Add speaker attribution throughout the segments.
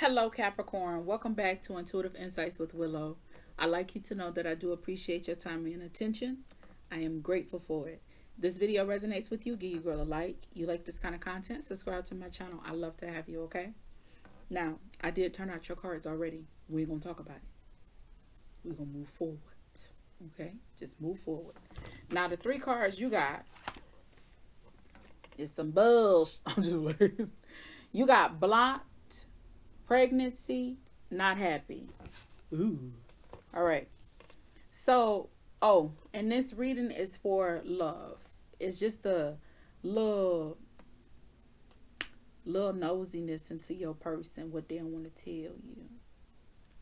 Speaker 1: Hello, Capricorn. Welcome back to Intuitive Insights with Willow. I'd like you to know that I do appreciate your time and attention. I am grateful for it. This video resonates with you, give you girl a like. You like this kind of content, subscribe to my channel. I love to have you, okay? Now, I did turn out your cards already. We're going to talk about it. We're going to move forward, okay? Just move forward. Now, the three cards you got is some bullshit. I'm just waiting. You got blocked, pregnancy, not happy. Ooh. All right. So, and this reading is for love. It's just a little nosiness into your person, what they don't want to tell you,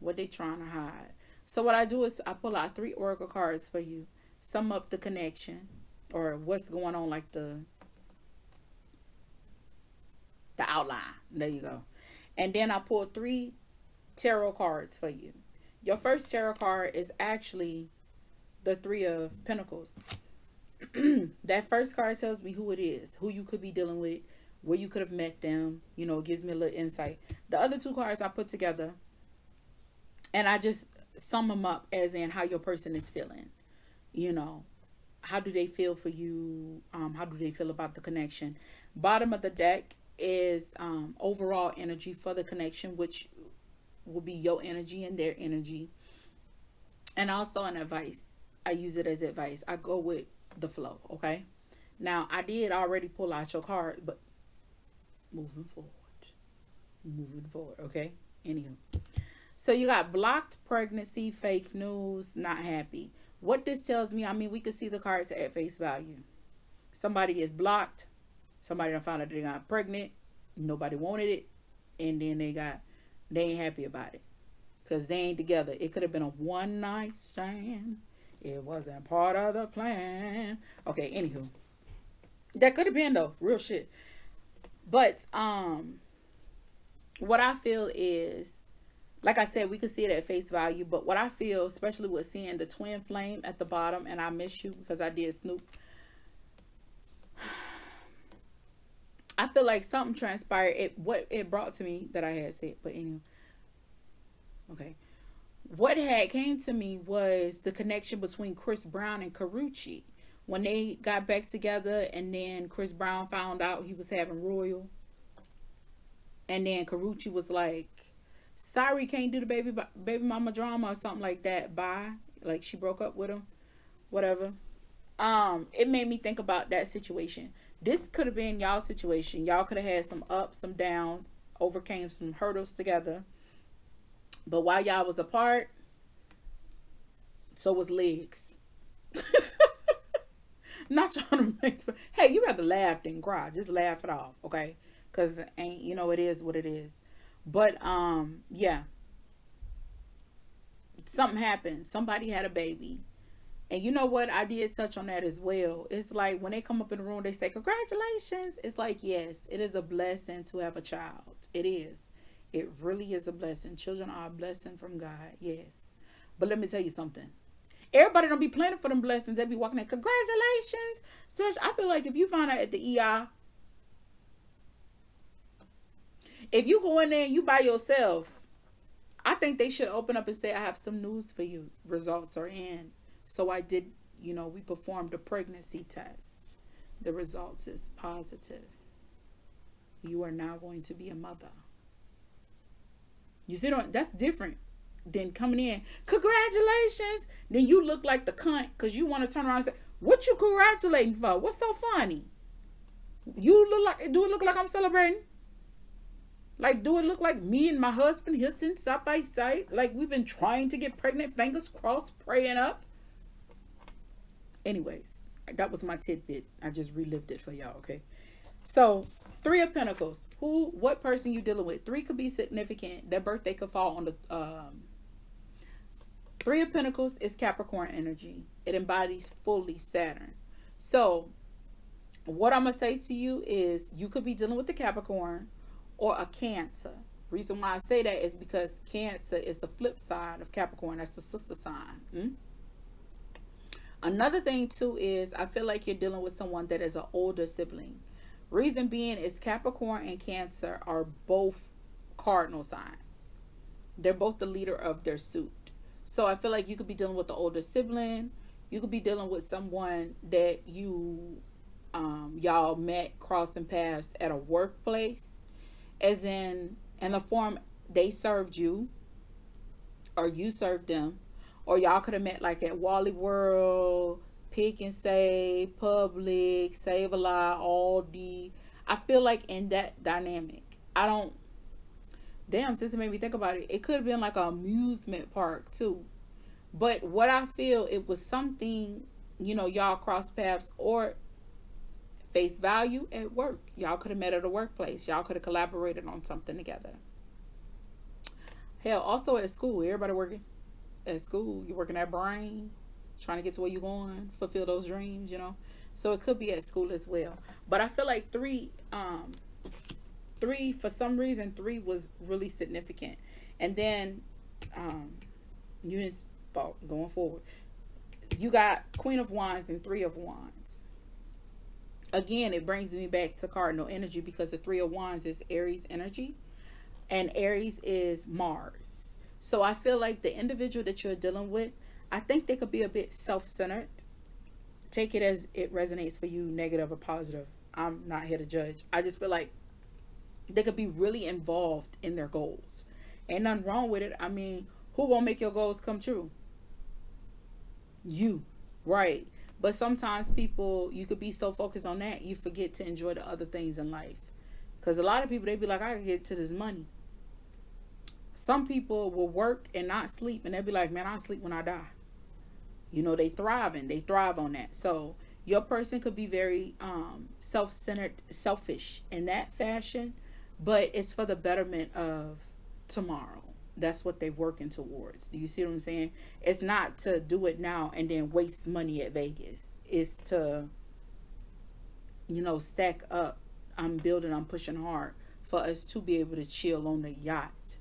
Speaker 1: what they trying to hide. So what I do is I pull out 3 oracle cards for you, sum up the connection or what's going on, like the outline. There you go. And then I pull 3 tarot cards for you. Your first tarot card is actually the 3 of Pentacles. That first card tells me who it is, who you could be dealing with, where you could have met them. You know, it gives me a little insight. The other 2 cards I put together, and I just sum them up as in how your person is feeling. You know, how do they feel for you? How do they feel about the connection? Bottom of the deck is overall energy for the connection, which will be your energy and their energy. And also an advice. I use it as advice. I go with the flow, okay? Now, I did already pull out your card, but moving forward, okay? Anywho. So you got blocked, pregnancy, fake news, not happy. What this tells me, I mean, we could see the cards at face value. Somebody is blocked. Somebody done found out they got pregnant. Nobody wanted it. And then they ain't happy about it. Because they ain't together. It could have been a one night stand. It wasn't part of the plan. Okay, anywho. That could have been though. Real shit. But what I feel is, like I said, we could see it at face value. But what I feel, especially with seeing the twin flame at the bottom, and I miss you because I did snoop. I feel like something transpired. What it brought to me that I had said, but anyway. Okay. What had came to me was the connection between Chris Brown and Carucci. When they got back together and then Chris Brown found out he was having Royal. And then Carucci was like, sorry, can't do the baby mama drama or something like that. Bye. Like she broke up with him. Whatever. It made me think about that situation. This could have been y'all's situation. Y'all could have had some ups, some downs, overcame some hurdles together. But while y'all was apart, so was legs. Not trying to make fun. Hey, you rather laugh than cry. Just laugh it off, okay? Because ain't, you know, it is what it is. But yeah. Something happened. Somebody had a baby. And you know what? I did touch on that as well. It's like when they come up in the room, they say, congratulations. It's like, yes, it is a blessing to have a child. It is. It really is a blessing. Children are a blessing from God. Yes. But let me tell you something. Everybody don't be planning for them blessings. They be walking in, congratulations. So I feel like if you find out at the ER, if you go in there and you by yourself, I think they should open up and say, I have some news for you. Results are in. So I did, you know, we performed a pregnancy test. The results is positive. You are now going to be a mother. You see, that's different than coming in, congratulations. Then you look like the cunt because you want to turn around and say, what you congratulating for? What's so funny? You look like, do it look like I'm celebrating? Like, do it look like me and my husband here sitting side by side? Like we've been trying to get pregnant, fingers crossed, praying up. Anyways, that was my tidbit. I just relived it for y'all, okay? So, 3 of Pentacles. What person you dealing with? 3 could be significant. Their birthday could fall on the 3 of Pentacles is Capricorn energy. It embodies fully Saturn. So, what I'm going to say to you is you could be dealing with the Capricorn or a Cancer. Reason why I say that is because Cancer is the flip side of Capricorn. That's the sister sign. Another thing too is I feel like you're dealing with someone that is an older sibling. Reason being is Capricorn and Cancer are both cardinal signs. They're both the leader of their suit. So I feel like you could be dealing with the older sibling. You could be dealing with someone that y'all met crossing paths at a workplace, as in the form they served you or you served them, or y'all could have met like at Wally World, Pick and Save, Public, Save a Lot, Aldi. I feel like in that dynamic, I don't. Damn, since it made me think about it, it could have been like an amusement park too. But what I feel, it was something, y'all cross paths or face value at work. Y'all could have met at a workplace. Y'all could have collaborated on something together. Hell, also at school, everybody working at school. You're working that brain, trying to get to where you're going, fulfill those dreams. So it could be at school as well. But I feel like three for some reason, three was really significant. And then you just going forward, you got Queen of Wands and Three of Wands. Again, it brings me back to cardinal energy because the Three of Wands is Aries energy, and Aries is Mars. So I feel like the individual that you're dealing with, I think they could be a bit self-centered. Take it as it resonates for you, negative or positive. I'm not here to judge. I just feel like they could be really involved in their goals. Ain't nothing wrong with it. I mean, who gonna make your goals come true? You, right? But sometimes people, you could be so focused on that, you forget to enjoy the other things in life. Because a lot of people, they be like, I can get to this money. Some people will work and not sleep, and they'll be like, man, I'll sleep when I die. They thrive on that. So your person could be very self-centered, selfish in that fashion, but it's for the betterment of tomorrow. That's what they're working towards. Do you see what I'm saying? It's not to do it now and then waste money at Vegas. It's to, stack up. I'm pushing hard for us to be able to chill on the yacht,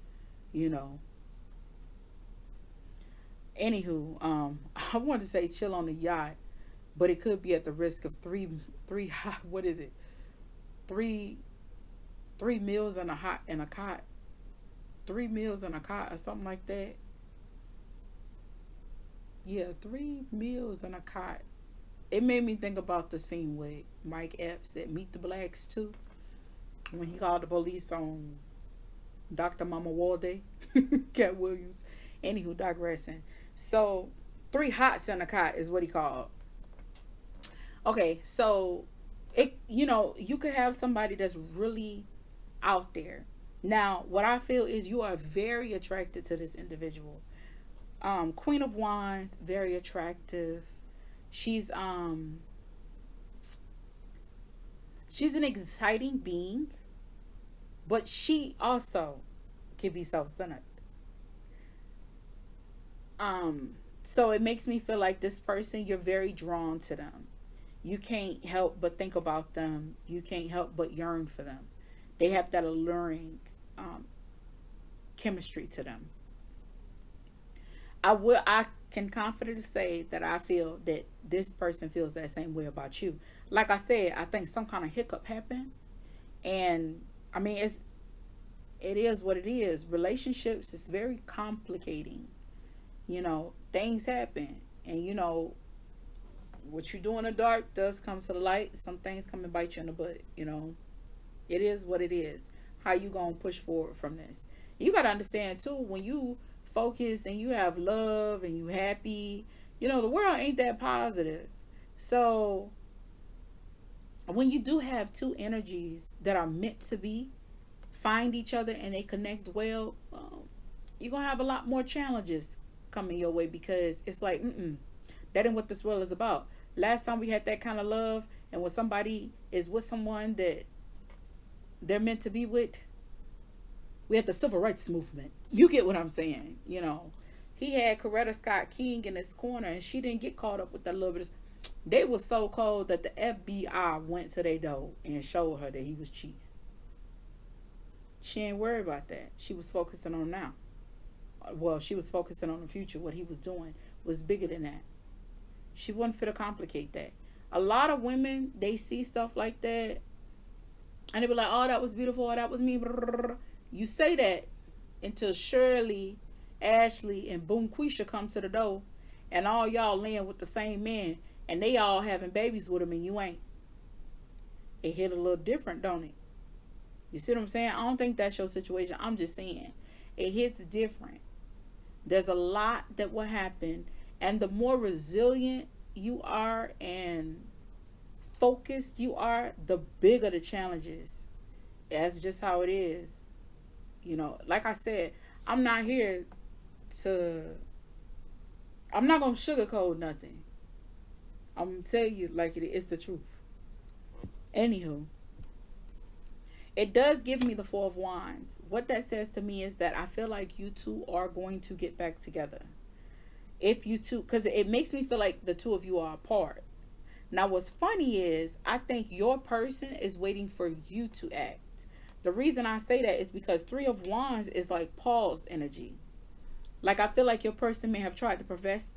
Speaker 1: you know. Anywho, I want to say chill on the yacht, but it could be at the risk of three what is it? Three meals in a cot. 3 meals in a cot or something like that. Yeah, 3 meals in a cot. It made me think about the scene with Mike Epps at Meet the Blacks too, when he called the police on Dr. Mama Walde, Cat Williams. Anywho, digressing. So, 3 hots in a cot is what he called. Okay, so you could have somebody that's really out there. Now, what I feel is you are very attracted to this individual. Queen of Wands, very attractive. She's she's an exciting being, but she also can be self-centered. So it makes me feel like this person, you're very drawn to them. You can't help but think about them. You can't help but yearn for them. They have that alluring um, chemistry to them. I can confidently say that I feel that this person feels that same way about you. Like I said, I think some kind of hiccup happened, and I mean it is what it is. Relationships is very complicating. Things happen, and what you do in the dark does come to the light. Some things come and bite you in the butt. It is what it is. How you gonna push forward from this? You gotta understand too, when you focus and you have love and you happy, the world ain't that positive. So when you do have two energies that are meant to be, find each other and they connect well, you're gonna have a lot more challenges coming your way, because it's like, that ain't what this world is about. Last time we had that kind of love, and when somebody is with someone that they're meant to be with, we had the civil rights movement. You get what I'm saying? He had Coretta Scott King in his corner, and she didn't get caught up with that little bit of. They was so cold that the FBI went to their door and showed her that he was cheating. She ain't worried about that. She was focusing on now. Well, she was focusing on the future. What he was doing was bigger than that. She wasn't fit to complicate that. A lot of women, they see stuff like that, and they be like, oh, that was beautiful, oh, that was me. You say that, until Shirley, Ashley, and Boom Quisha come to the door, and all y'all laying with the same man, and they all having babies with him, and you ain't. It hit a little different, don't it? You see what I'm saying? I don't think that's your situation. I'm just saying it hits different. There's a lot that will happen, and the more resilient you are and focused you are, the bigger the challenges. That's just how it is. Like I said, I'm not here to. I'm not gonna sugarcoat nothing. I'm gonna tell you like it is. It's the truth. Anywho, it does give me the Four of Wands. What that says to me is that I feel like you two are going to get back together. If you two, because it makes me feel like the two of you are apart. Now, what's funny is I think your person is waiting for you to act. The reason I say that is because Three of Wands is like Paul's energy. Like, I feel like your person may have tried to profess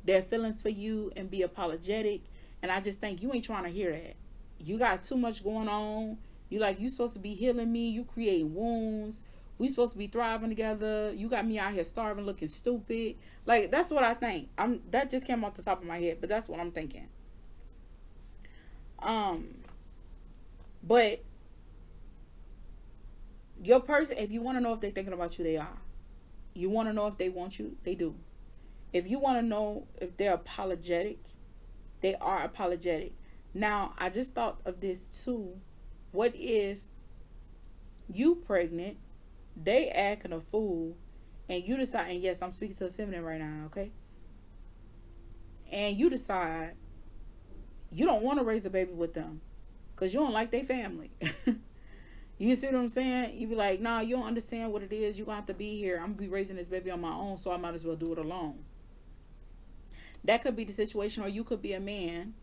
Speaker 1: their feelings for you and be apologetic. And I just think you ain't trying to hear that. You got too much going on. You supposed to be healing me. You creating wounds. We supposed to be thriving together. You got me out here starving, looking stupid. Like, that's what I think. That just came off the top of my head, but that's what I'm thinking. But your person, if you want to know if they're thinking about you, they are. You want to know if they want you, they do. If you want to know if they're apologetic, they are apologetic. Now, I just thought of this too. What if you pregnant, they acting a fool, and you decide, and yes, I'm speaking to the feminine right now, okay? And you decide you don't want to raise a baby with them because you don't like their family. You see what I'm saying? You be like, nah, you don't understand what it is. You're going to have to be here. I'm going to be raising this baby on my own, so I might as well do it alone. That could be the situation, or you could be a man.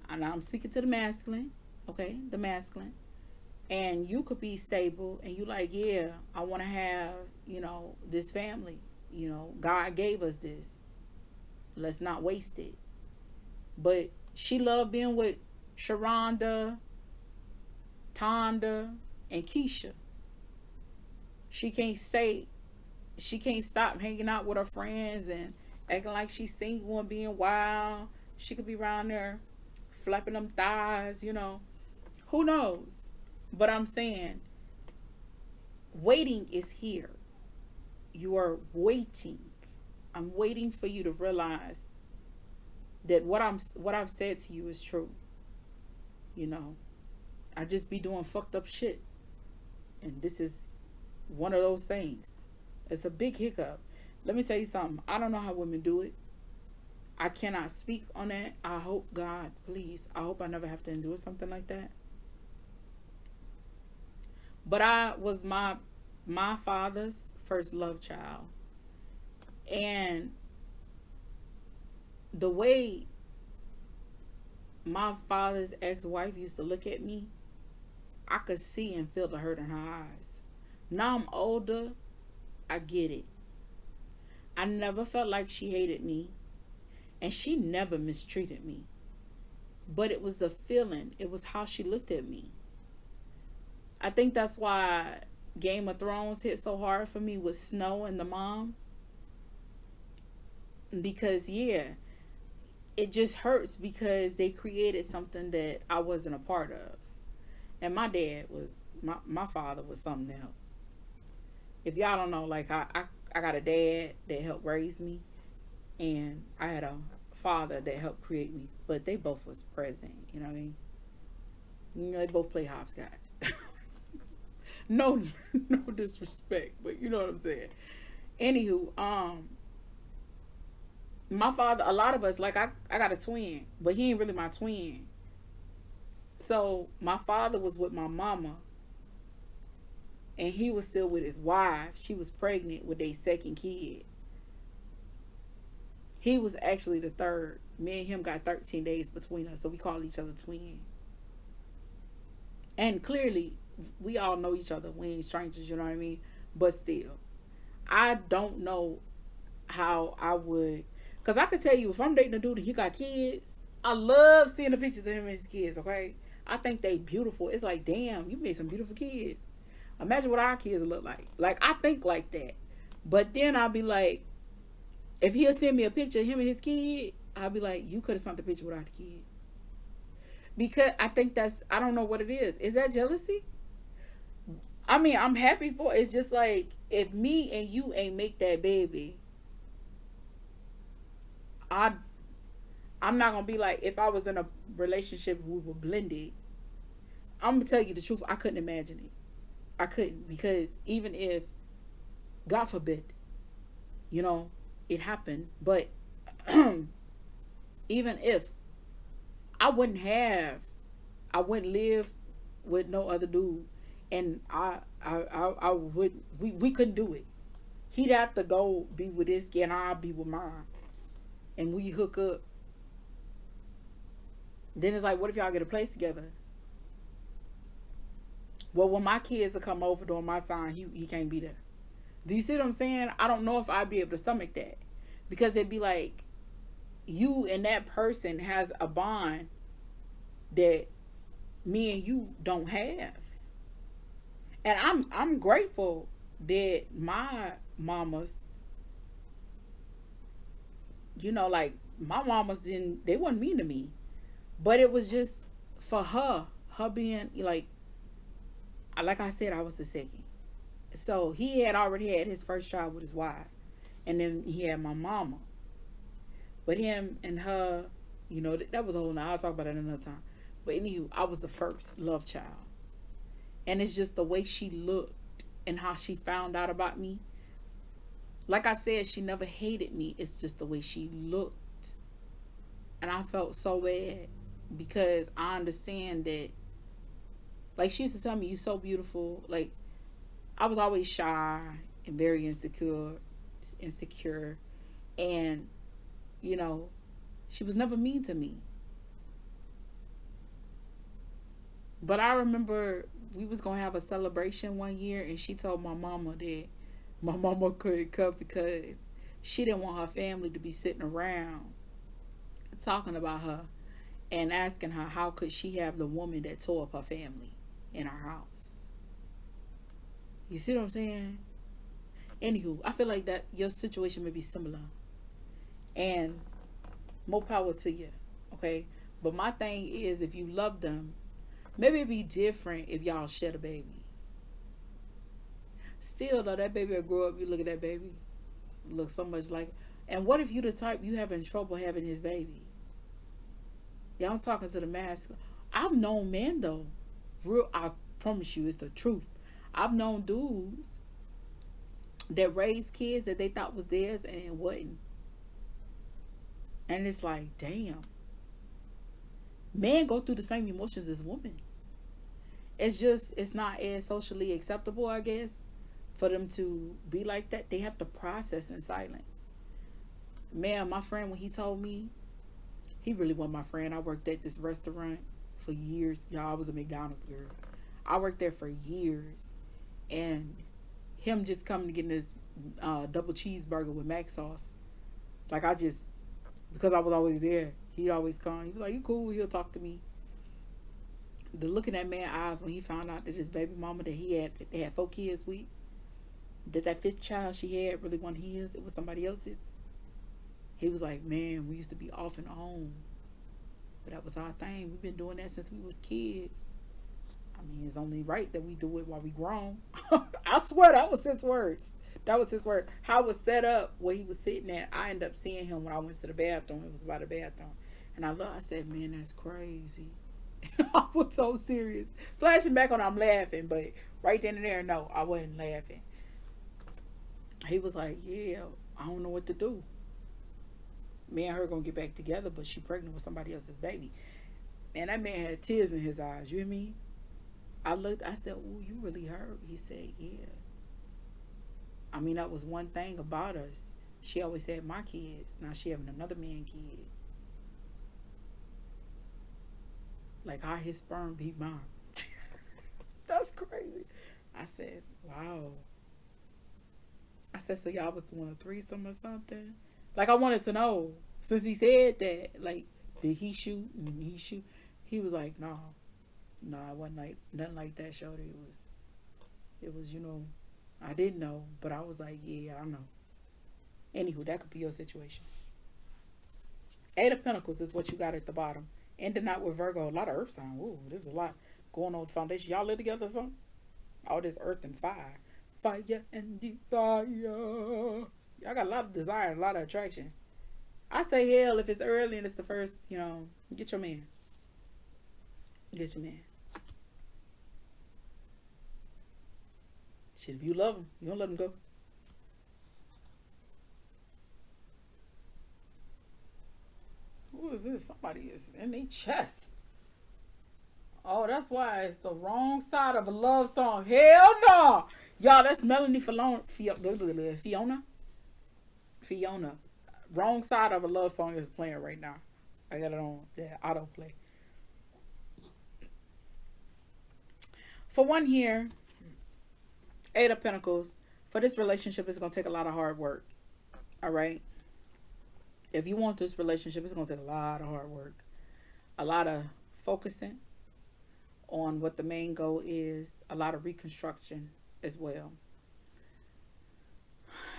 Speaker 1: And I'm speaking to the masculine, okay? The masculine. And you could be stable, and you like, yeah, I want to have, this family. God gave us this. Let's not waste it. But she loved being with Sharonda, Tonda, and Keisha. She can't stop hanging out with her friends and acting like she's single and being wild. She could be around there flapping them thighs, Who knows? But I'm saying, waiting is here. You are waiting. I'm waiting for you to realize that what I've said to you is true. I just be doing fucked up shit. And this is one of those things. It's a big hiccup. Let me tell you something. I don't know how women do it. I cannot speak on that. I hope, God, please, I hope I never have to endure something like that. But I was my father's first love child. And the way my father's ex-wife used to look at me, I could see and feel the hurt in her eyes. Now I'm older, I get it. I never felt like she hated me, and she never mistreated me. But it was the feeling, it was how she looked at me. I think that's why Game of Thrones hit so hard for me with Snow and the mom. Because, yeah, it just hurts because they created something that I wasn't a part of. And my dad was, my father was something else. If y'all don't know, like, I got a dad that helped raise me, and I had a father that helped create me, but they both was present, you know what I mean? They both play hopscotch. no disrespect, but you know what I'm saying. Anywho, my father, a lot of us, like, I got a twin, but he ain't really my twin. So my father was with my mama, and he was still with his wife. She was pregnant with their second kid. He was actually the third. Me and him got 13 days between us, so we call each other twin. And clearly, we all know each other. We ain't strangers, you know what I mean? But still, I don't know how I would, because I could tell you, if I'm dating a dude and he got kids, I love seeing the pictures of him and his kids, okay? I think they beautiful. It's like, damn, you made some beautiful kids. Imagine what our kids look like. Like, I think like that. But then I'll be like, if he'll send me a picture of him and his kid, I'll be like, you could have sent the picture without the kid. Because I think that's, I don't know what it is. Is that jealousy? I mean, I'm happy for it. It's just like, if me and you ain't make that baby, I I'm not gonna be like, if I was in a relationship we were blended. I'm gonna tell you the truth. I couldn't imagine it. I couldn't, because even if, God forbid, you know, it happened, but even if I wouldn't have, I wouldn't live with no other dude, and I would. We couldn't do it. He'd have to go be with this guy, and I'll be with mine, and we hook up. Then it's like, what if y'all get a place together? Well, when my kids will come over during my time, he can't be there. Do you see what I'm saying? I don't know if I'd be able to stomach that, because it'd be like, you and that person has a bond that me and you don't have. And I'm grateful that my mamas, like, my mamas didn't, they weren't mean to me, but it was just for her being like I said, I was the second. So he had already had his first child with his wife, and then he had my mama. But him and her, that was a whole nother. I'll talk about that another time. But anywho, I was the first love child, and it's just the way she looked and how she found out about me. Like I said, she never hated me. It's just the way she looked, and I felt so bad, because I understand that. Like, she used to tell me, "You so beautiful." Like, I was always shy and very insecure, and she was never mean to me. But I remember we was gonna have a celebration one year, and she told my mama that my mama couldn't come because she didn't want her family to be sitting around talking about her and asking her how could she have the woman that tore up her family in our house. You see what I'm saying? Anywho, I feel like that your situation may be similar, and more power to you, okay? But my thing is, if you love them, maybe it'd be different if y'all share a baby. Still though, that baby will grow up, you look at that baby, look so much like, and what if you the type you having trouble having his baby? Yeah, I'm talking to the masculine. I've known men though, real, I promise you, it's the truth. I've known dudes that raised kids that they thought was theirs and it wasn't. And it's like, damn. Men go through the same emotions as women. It's just, it's not as socially acceptable, I guess, for them to be like that. They have to process in silence. Man, my friend, when he told me, he really wasn't my friend. I worked at this restaurant for years. Y'all, I was a McDonald's girl. I worked there for years. And him just coming to get this double cheeseburger with mac sauce. Like, because I was always there, he'd always come. He was like, "You cool?" He'll talk to me. The look in that man's eyes when he found out that his baby mama that they had 4 kids with, that 5th child she had really wasn't his, it was somebody else's. He was like, "Man, we used to be off and on, but that was our thing. We've been doing that since we was kids. I mean, it's only right that we do it while we grown." I swear that was his words. That was his word. How it was set up where he was sitting at. I ended up seeing him when I went to the bathroom. It was by the bathroom. And I said, "Man, that's crazy." I was so serious. Flashing back on, I'm laughing, but right then and there, no, I wasn't laughing. He was like, "Yeah, I don't know what to do. Me and her gonna get back together, but she pregnant with somebody else's baby." And that man had tears in his eyes. You hear me? I said, "Oh, you really hurt?" He said, "Yeah. I mean, that was one thing about us. She always had my kids. Now she having another man kid. Like, how his sperm beat mine." That's crazy. I said, "Wow." I said, "So y'all was doing a threesome or something?" Like, I wanted to know. Since he said that, like, did he shoot? And he shoot? He was like, "No. No, it wasn't like, nothing like that, shorty. It was, I didn't know, but I was like, yeah, I know. Anywho, that could be your situation. Eight of Pentacles is what you got at the bottom. Ending out with Virgo, a lot of earth sign. Ooh, this is a lot going on with the foundation. Y'all live together or something? All this earth and fire. Fire and desire. Y'all got a lot of desire, a lot of attraction. I say hell if it's early and it's the first, get your man. Get your man. Shit, if you love him, you don't let him go. Who is this? Somebody is in their chest. Oh, that's why it's the wrong side of a love song. Hell no. Y'all, that's Melanie Fiona. Fiona. Wrong side of a love song is playing right now. I got it on autoplay. For one here, Eight of Pentacles. For this relationship, it's going to take a lot of hard work. All right? If you want this relationship, it's going to take a lot of hard work. A lot of focusing on what the main goal is. A lot of reconstruction as well.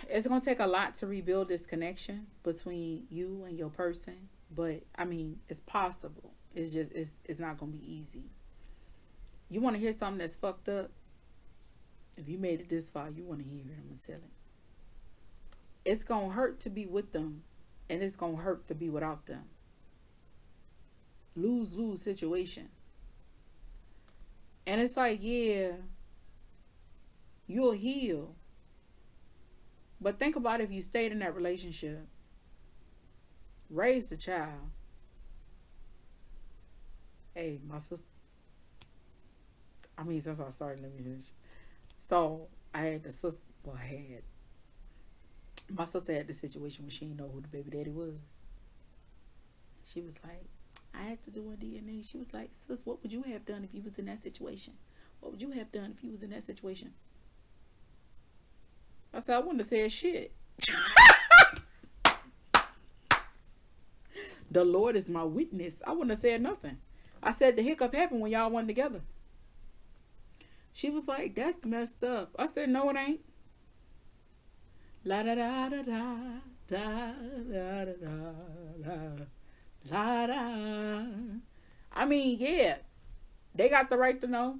Speaker 1: It's going to take a lot to rebuild this connection between you and your person. But, I mean, it's possible. It's just, it's not going to be easy. You want to hear something that's fucked up? If you made it this far, you want to hear it. I'm going to tell it. It's going to hurt to be with them. And it's going to hurt to be without them. Lose-lose situation. And it's like, yeah, you'll heal. But think about if you stayed in that relationship. Raised the child. Hey, my sister. Since I started, let me finish. So, I had the sister. Well, my sister had the situation where she didn't know who the baby daddy was. She was like, I had to do a DNA. She was like, sis, what would you have done if you was in that situation? What would you have done if you was in that situation? I said, I wouldn't have said shit. The Lord is my witness. I wouldn't have said nothing. I said the hiccup happened when y'all weren't together. She was like, that's messed up. I said, no, it ain't. La da da da da da da da da la da. I mean, yeah, they got the right to know.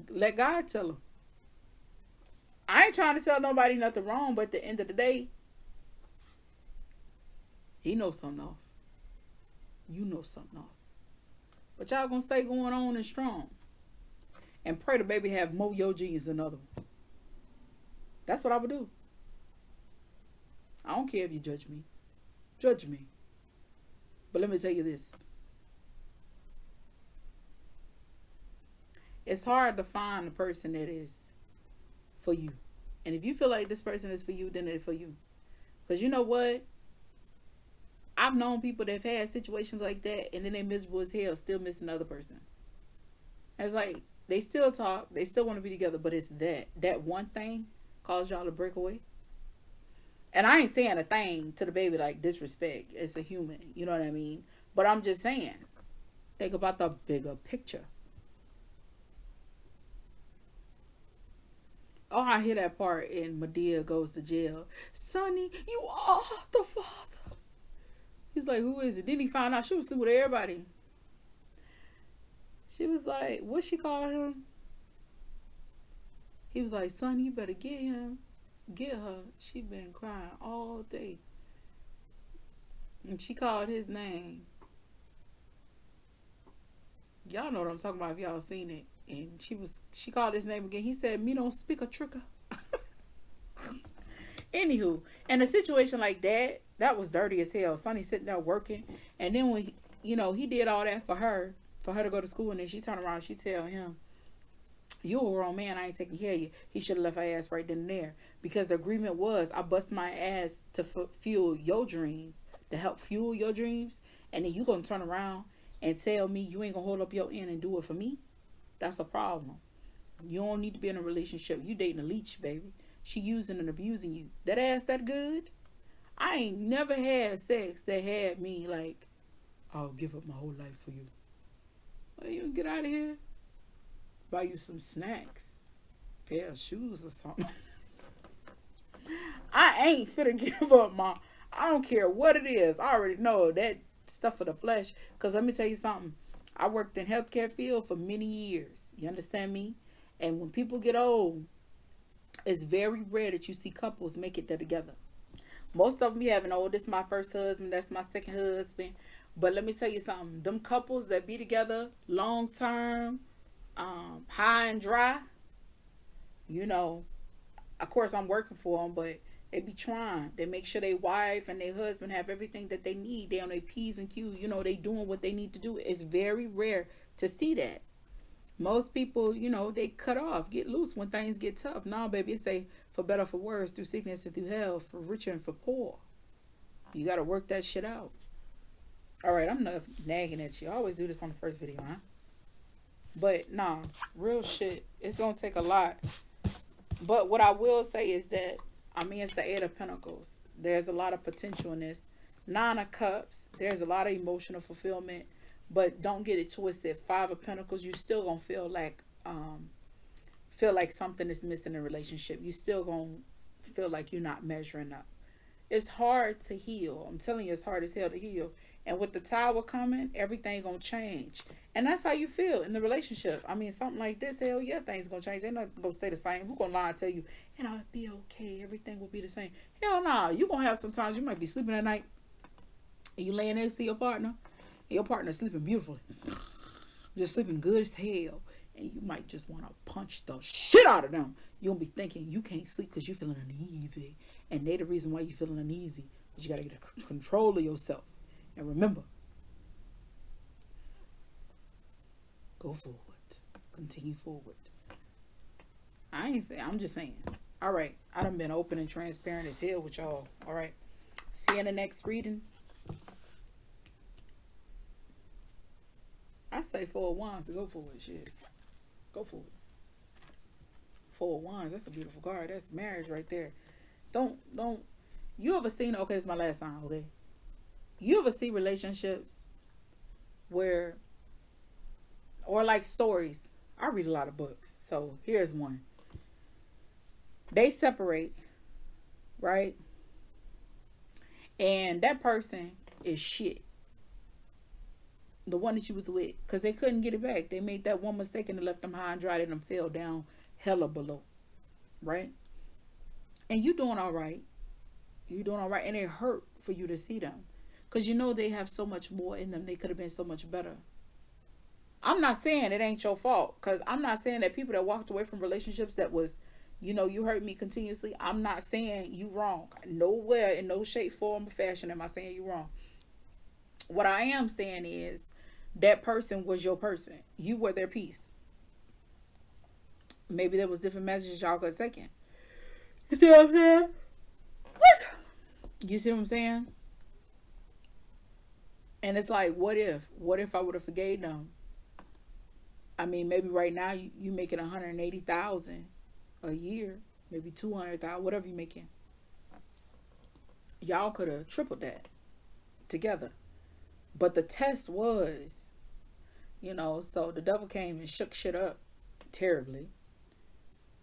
Speaker 1: Let God tell them. I ain't trying to tell nobody nothing wrong, but at the end of the day, he knows something off. You know something off. But y'all gonna stay going on and strong. And pray the baby have more your genes than other one. That's what I would do. I don't care if you judge me. Judge me. But let me tell you this. It's hard to find a person that is for you. And if you feel like this person is for you, then it's for you. Because you know what? I've known people that have had situations like that, and then they miserable as hell, still miss another person. And it's like, they still talk, they still want to be together, but it's that one thing caused y'all to break away. And I ain't saying a thing to the baby like disrespect. It's a human, you know what I mean? But I'm just saying, think about the bigger picture. Oh, I hear that part in Medea Goes to Jail. Sonny, you are the father. He's like, who is it? Then he found out she was sleeping with everybody. She was like, what she call him? He was like, son, you better get him. Get her. She been crying all day. And she called his name. Y'all know what I'm talking about if y'all seen it. And she called his name again. He said, me don't speak a tricker. Anywho, in a situation like that was dirty as hell. Sonny sitting there working. And then when, he did all that for her to go to school. And then she turned around and she tell him, you a grown man, I ain't taking care of you. He should have left her ass right then and there. Because the agreement was, I bust my ass to fuel your dreams. To help fuel your dreams. And then you going to turn around and tell me you ain't going to hold up your end and do it for me? That's a problem. You don't need to be in a relationship. You dating a leech, baby. She using and abusing you. That ass that good? I ain't never had sex that had me like, I'll give up my whole life for you. Well, you get out of here. buy you some snacks, pair of shoes or something. I ain't finna give up my. I don't care what it is. I already know that stuff for the flesh. Cause let me tell you something. I worked in healthcare field for many years. You understand me? And when people get old, it's very rare that you see couples make it there together. Most of them be having, oh, this is my first husband, that's my second husband. But let me tell you something. Them couples that be together long term, high and dry, you know, of course I'm working for them, but they be trying. They make sure their wife and their husband have everything that they need. They on their P's and Q's. You know, they doing what they need to do. It's very rare to see that. Most people, you know, they cut off, get loose when things get tough. Nah, baby, it say for better, for worse, through sickness and through health, for richer and for poor. You got to work that shit out. All right, I'm not nagging at you. I always do this on the first video, huh? But nah, real shit. It's going to take a lot. But what I will say is that, I mean, it's the Eight of Pentacles. There's a lot of potential in this. Nine of Cups. There's a lot of emotional fulfillment. But don't get it twisted. Five of Pentacles, you still going to feel like something is missing in a relationship. You still going to feel like you're not measuring up. It's hard to heal. I'm telling you, it's hard as hell to heal. And with the Tower coming, everything going to change. And that's how you feel in the relationship. I mean, something like this, hell yeah, things going to change. They're not going to stay the same. Who's going to lie and tell you, and I'll be okay, everything will be the same? Hell nah. You're going to have sometimes you might be sleeping at night, and you laying next to your partner, and your partner's sleeping beautifully. Just sleeping good as hell. And you might just want to punch the shit out of them. You'll be thinking you can't sleep because you're feeling uneasy. And they the reason why you're feeling uneasy. But you got to get control of yourself. And remember, go forward. Continue forward. I ain't saying, I'm just saying. All right. I done been open and transparent as hell with y'all. All right. See you in the next reading. I say 4 of Wands to go forward. Shit. Go forward. 4 of Wands. That's a beautiful card. That's marriage right there. Don't. You ever seen, okay, this is my last sign, okay? You ever see relationships where, or like stories. I read a lot of books. So here's one. They separate, right? And that person is shit. The one that you was with. Because they couldn't get it back. They made that one mistake and they left them high and dry. And them fell down hella below. Right? And you doing all right. You doing all right. And it hurt for you to see them. Because you know they have so much more in them. They could have been so much better. I'm not saying it ain't your fault. Because I'm not saying that people that walked away from relationships that was, you know, you hurt me continuously. I'm not saying you wrong. Nowhere, in no shape, form, or fashion am I saying you wrong. What I am saying is that person was your person. You were their piece. Maybe there was different messages y'all could have taken. You see what I'm saying? What? You see what I'm saying? And it's like, what if? What if I would have forgave them? I mean, maybe right now you making $180,000 a year, maybe $200,000, whatever you making. Y'all could have tripled that together. But the test was, you know, so the devil came and shook shit up terribly.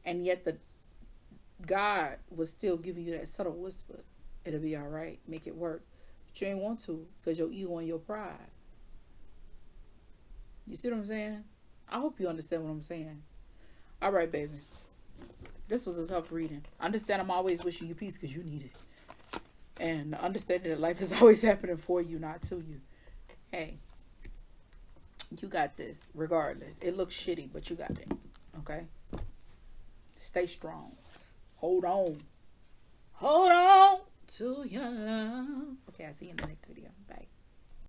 Speaker 1: And yet God was still giving you that subtle whisper. It'll be all right. Make it work. But you ain't want to because your ego and your pride. You see what I'm saying? I hope you understand what I'm saying. All right, baby. This was a tough reading. I understand I'm always wishing you peace because you need it. And understanding that life is always happening for you, not to you. Hey, you got this regardless. It looks shitty, but you got it. Okay? Stay strong. Hold on. Hold on to your love. Okay, I'll see you in the next video. Bye.